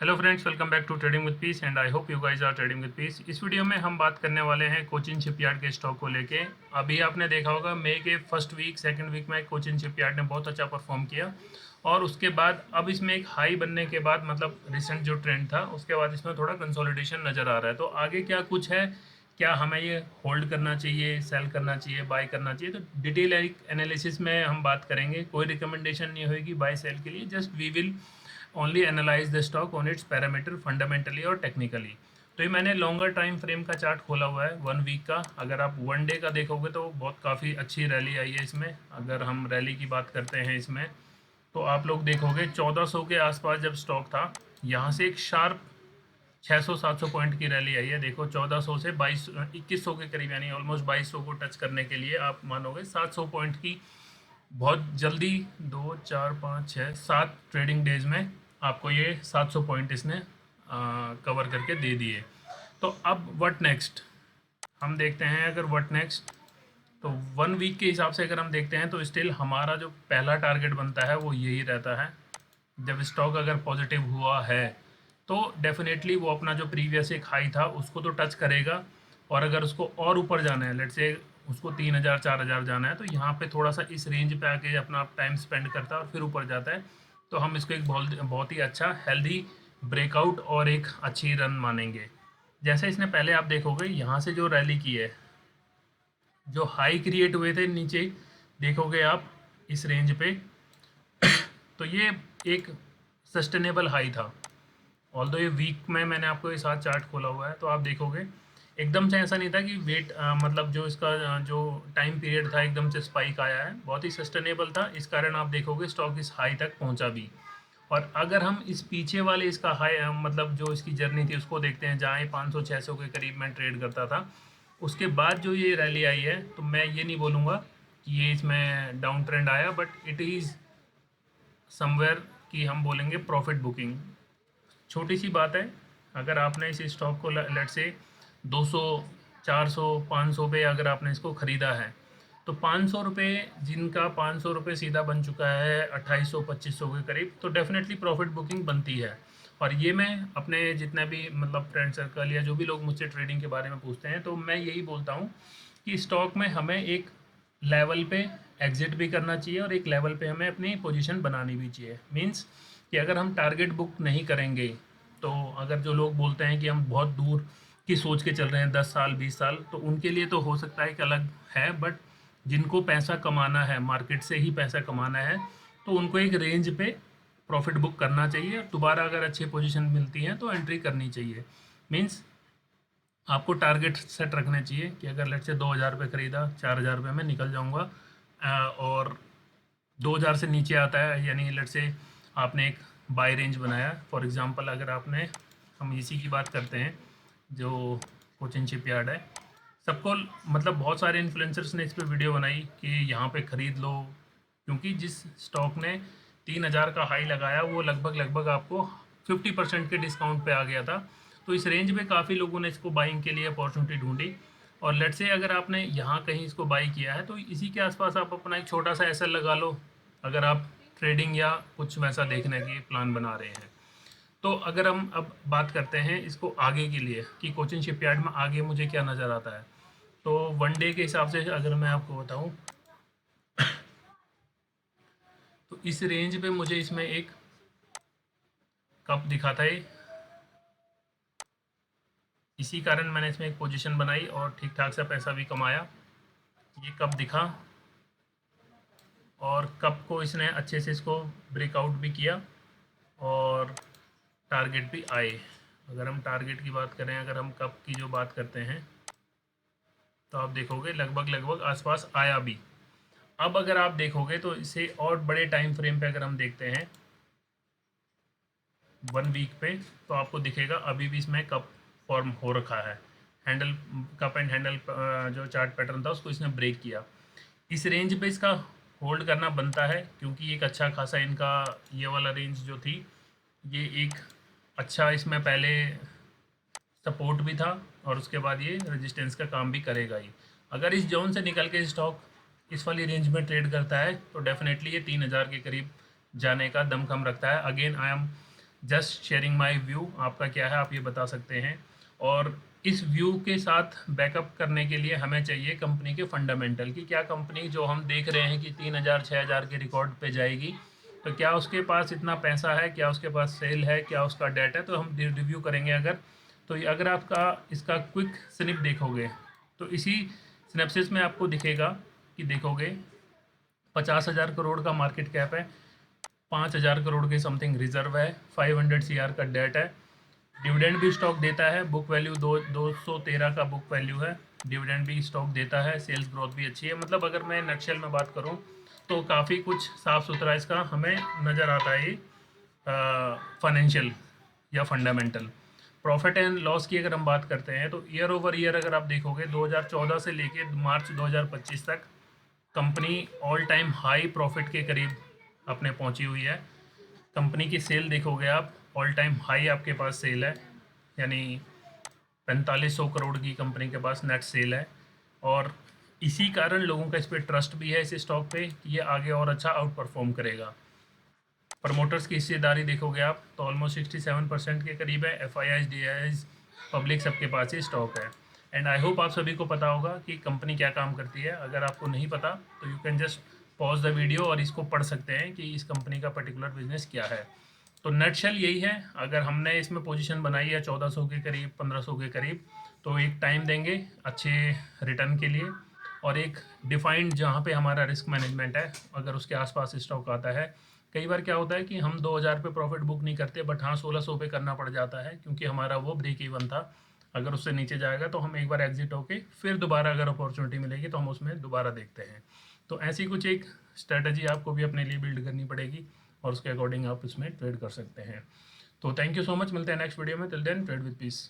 Hello friends, welcome back to trading with peace and I hope you guys are trading with peace. इस video में हम बात करने वाले हैं कोचिन शिपयार्ड के स्टॉक को लेके। अभी आपने देखा होगा मई के फर्स्ट वीक सेकंड वीक में कोचिन शिपयार्ड ने बहुत अच्छा परफॉर्म किया और उसके बाद अब इसमें एक हाई बनने के बाद मतलब रिसेंट जो ट्रेंड था उसके बाद इसमें थोड़ा कंसोलिडेशन नज़र आ रहा है। तो आगे क्या कुछ है, क्या हमें ये होल्ड करना चाहिए, सेल करना चाहिए, बाय करना चाहिए, तो डिटेल एनालिसिस में हम बात करेंगे। कोई रिकमेंडेशन नहीं होगी बाय सेल के लिए, just we will only analyse the stock on its parameter fundamentally और टेक्निकली। तो ये मैंने लॉन्गर टाइम फ्रेम का चार्ट खोला हुआ है 1 वीक का। अगर आप 1 डे का देखोगे तो बहुत काफ़ी अच्छी रैली आई है इसमें। अगर हम रैली की बात करते हैं इसमें तो आप लोग देखोगे 1400 के आसपास जब स्टॉक था, यहाँ से एक शार्प 600-700 पॉइंट की रैली आई है। देखो 1400 से 2100 के करीब, यानी ऑलमोस्ट 2200 को टच करने के लिए आप मानोगे 700 पॉइंट की बहुत जल्दी 2 4 5 6 7 ट्रेडिंग डेज में आपको ये 700 पॉइंट इसने कवर करके दे दिए। तो अब व्हाट नेक्स्ट हम देखते हैं। अगर व्हाट नेक्स्ट तो 1 वीक के हिसाब से अगर हम देखते हैं तो स्टिल हमारा जो पहला टारगेट बनता है वो यही रहता है। जब स्टॉक अगर पॉजिटिव हुआ है तो डेफिनेटली वो अपना जो प्रीवियस एक हाई था उसको तो टच करेगा, और अगर उसको और ऊपर जाना है, लेट से उसको 3000 4000 जाना है, तो यहाँ पे थोड़ा सा इस रेंज पे आके अपना टाइम स्पेंड करता है और फिर ऊपर जाता है। तो हम इसको एक बहुत बहुत ही अच्छा हेल्दी ब्रेकआउट और एक अच्छी रन मानेंगे। जैसे इसने पहले आप देखोगे यहाँ से जो रैली की है, जो हाई क्रिएट हुए थे नीचे देखोगे आप इस रेंज पे, तो ये एक सस्टेनेबल हाई था। ऑल्दो ये वीक में मैंने आपको ये साथ चार्ट खोला हुआ है तो आप देखोगे एकदम से ऐसा नहीं था कि वेट मतलब जो इसका जो टाइम पीरियड था एकदम से स्पाइक आया है, बहुत ही सस्टेनेबल था। इस कारण आप देखोगे स्टॉक इस हाई तक पहुंचा भी। और अगर हम इस पीछे वाले इसका हाई मतलब जो इसकी जर्नी थी उसको देखते हैं, जहाँ ये 500-600 के करीब में ट्रेड करता था, उसके बाद जो ये रैली आई है, तो मैं ये नहीं बोलूँगा कि ये इसमें डाउन ट्रेंड आया, बट इट इज़ समवेयर कि हम बोलेंगे प्रॉफिट बुकिंग। छोटी सी बात है, अगर आपने इस स्टॉक को लेट से 200 400 500 पे अगर आपने इसको ख़रीदा है, तो 500 रुपये, जिनका 500 रुपये सीधा बन चुका है 2800-2500 के करीब, तो डेफिनेटली प्रॉफिट बुकिंग बनती है। और ये मैं अपने जितने भी मतलब फ्रेंड सर्कल या जो भी लोग मुझसे ट्रेडिंग के बारे में पूछते हैं, तो मैं यही बोलता हूँ कि स्टॉक में हमें एक लेवल पे एग्जिट भी करना चाहिए और एक लेवल पे हमें अपनी पोजीशन बनानी भी चाहिए। मींस कि अगर हम टारगेट बुक नहीं करेंगे, तो अगर जो लोग बोलते हैं कि हम बहुत दूर की सोच के चल रहे हैं 10 साल 20 साल, तो उनके लिए तो हो सकता है कि अलग है, बट जिनको पैसा कमाना है, मार्केट से ही पैसा कमाना है, तो उनको एक रेंज पे प्रॉफिट बुक करना चाहिए। दोबारा अगर अच्छी पोजीशन मिलती है तो एंट्री करनी चाहिए। मींस आपको टारगेट सेट रखने चाहिए कि अगर लेट से 2000 पे ख़रीदा, 4000 रुपये में निकल जाऊंगा, और 2000 से नीचे आता है, यानी लेट से आपने एक बाय रेंज बनाया। फॉर एग्जांपल अगर आपने, हम इसी की बात करते हैं, जो कोचिन शिपयार्ड है, सबको मतलब बहुत सारे इन्फ्लुएंसर्स ने इस पर वीडियो बनाई कि यहाँ पे ख़रीद लो, क्योंकि जिस स्टॉक ने 3000 का हाई लगाया वो लगभग लगभग आपको 50% के डिस्काउंट पे आ गया था। तो इस रेंज में काफ़ी लोगों ने इसको बाइंग के लिए अपॉर्चुनिटी ढूंढी। और लेट से अगर आपने यहाँ कहीं इसको बाई किया है तो इसी के आसपास आप अपना एक छोटा सा एसएल लगा लो, अगर आप ट्रेडिंग या कुछ वैसा देखने की प्लान बना रहे हैं। तो अगर हम अब बात करते हैं इसको आगे के लिए कि कोचिन शिपयार्ड में आगे मुझे क्या नज़र आता है, तो 1 डे के हिसाब से अगर मैं आपको बताऊं, तो इस रेंज पे मुझे इसमें एक कप दिखा था ये, इसी कारण मैंने इसमें एक पोजीशन बनाई और ठीक ठाक सा पैसा भी कमाया। ये कप दिखा और कप को इसने अच्छे से इसको ब्रेकआउट भी किया और टारगेट भी आए। अगर हम टारगेट की बात करें, अगर हम कप की जो बात करते हैं, तो आप देखोगे लगभग लगभग आसपास आया भी। अब अगर आप देखोगे तो इसे और बड़े टाइम फ्रेम पे अगर हम देखते हैं 1 वीक पे, तो आपको दिखेगा अभी भी इसमें कप फॉर्म हो रखा है। हैंडल, कप एंड हैंडल जो चार्ट पैटर्न था उसको इसने ब्रेक किया। इस रेंज पे इसका होल्ड करना बनता है, क्योंकि एक अच्छा खासा इनका ये वाला रेंज जो थी, ये एक अच्छा इसमें पहले सपोर्ट भी था और उसके बाद ये रेजिस्टेंस का काम भी करेगा ही। अगर इस जोन से निकल के स्टॉक इस वाली रेंज में ट्रेड करता है तो डेफिनेटली ये 3000 के करीब जाने का दमखम रखता है। Again I am just sharing my view, आपका क्या है आप ये बता सकते हैं। और इस व्यू के साथ बैकअप करने के लिए हमें चाहिए कंपनी के फंडामेंटल, कि क्या कंपनी जो हम देख रहे हैं कि 3,000 6,000 के रिकॉर्ड पे जाएगी, तो क्या उसके पास इतना पैसा है, क्या उसके पास सेल है, क्या उसका डेट है, तो हम रिव्यू करेंगे। तो अगर आपका इसका क्विक स्निप देखोगे तो इसी स्नैप्सिस में आपको दिखेगा कि देखोगे 50,000 करोड़ का मार्केट कैप है, 5,000 करोड़ के समथिंग रिजर्व है, 500 CR का डेट है, डिविडेंड भी स्टॉक देता है, बुक वैल्यू 213 का बुक वैल्यू है, डिविडेंड भी स्टॉक देता है, सेल्स ग्रोथ भी अच्छी है। मतलब अगर मैं नटशेल में बात करूं तो काफ़ी कुछ साफ़ सुथरा इसका हमें नज़र आता है फाइनेंशियल या फंडामेंटल। प्रॉफिट एंड लॉस की अगर हम बात करते हैं तो ईयर ओवर ईयर अगर आप देखोगे 2014 से लेके मार्च 2025 तक company all time high profit के करीब अपने पहुंची हुई है। कंपनी की सेल देखोगे आप, ऑल टाइम हाई आपके पास सेल है, यानी 4500 करोड़ की कंपनी के पास नेट सेल है। और इसी कारण लोगों का इस पर ट्रस्ट भी है इस स्टॉक पे कि ये आगे और अच्छा आउट परफॉर्म करेगा। प्रमोटर्स की हिस्सेदारी देखोगे आप तो ऑलमोस्ट 67% के करीब है। FIIs DIIs पब्लिक सबके पास ही स्टॉक है। एंड आई होप आप सभी को पता होगा कि कंपनी क्या काम करती है। अगर आपको नहीं पता तो you can just pause the video और इसको पढ़ सकते हैं कि इस कंपनी का पर्टिकुलर बिजनेस क्या है। तो नटशेल यही है। अगर हमने इसमें पोजीशन बनाई है 1400 के करीब 1500 के करीब, तो एक टाइम देंगे अच्छे रिटर्न के लिए और एक डिफाइंड जहाँ पे हमारा रिस्क मैनेजमेंट है, अगर उसके आसपास स्टॉक आता है। कई बार क्या होता है कि हम 2000 पे प्रॉफिट बुक नहीं करते, बट हाँ 1600 पे करना पड़ जाता है क्योंकि हमारा वो ब्रेक इवन था। अगर उससे नीचे जाएगा तो हम एक बार एग्जिट होके फिर दोबारा अगर अपॉर्चुनिटी मिलेगी तो हम उसमें दोबारा देखते हैं। तो ऐसी कुछ एक स्ट्रेटजी आपको भी अपने लिए बिल्ड करनी पड़ेगी और उसके अकॉर्डिंग आप इसमें ट्रेड कर सकते हैं। तो थैंक यू सो मच, मिलते हैं नेक्स्ट वीडियो में। Till then trade with piece.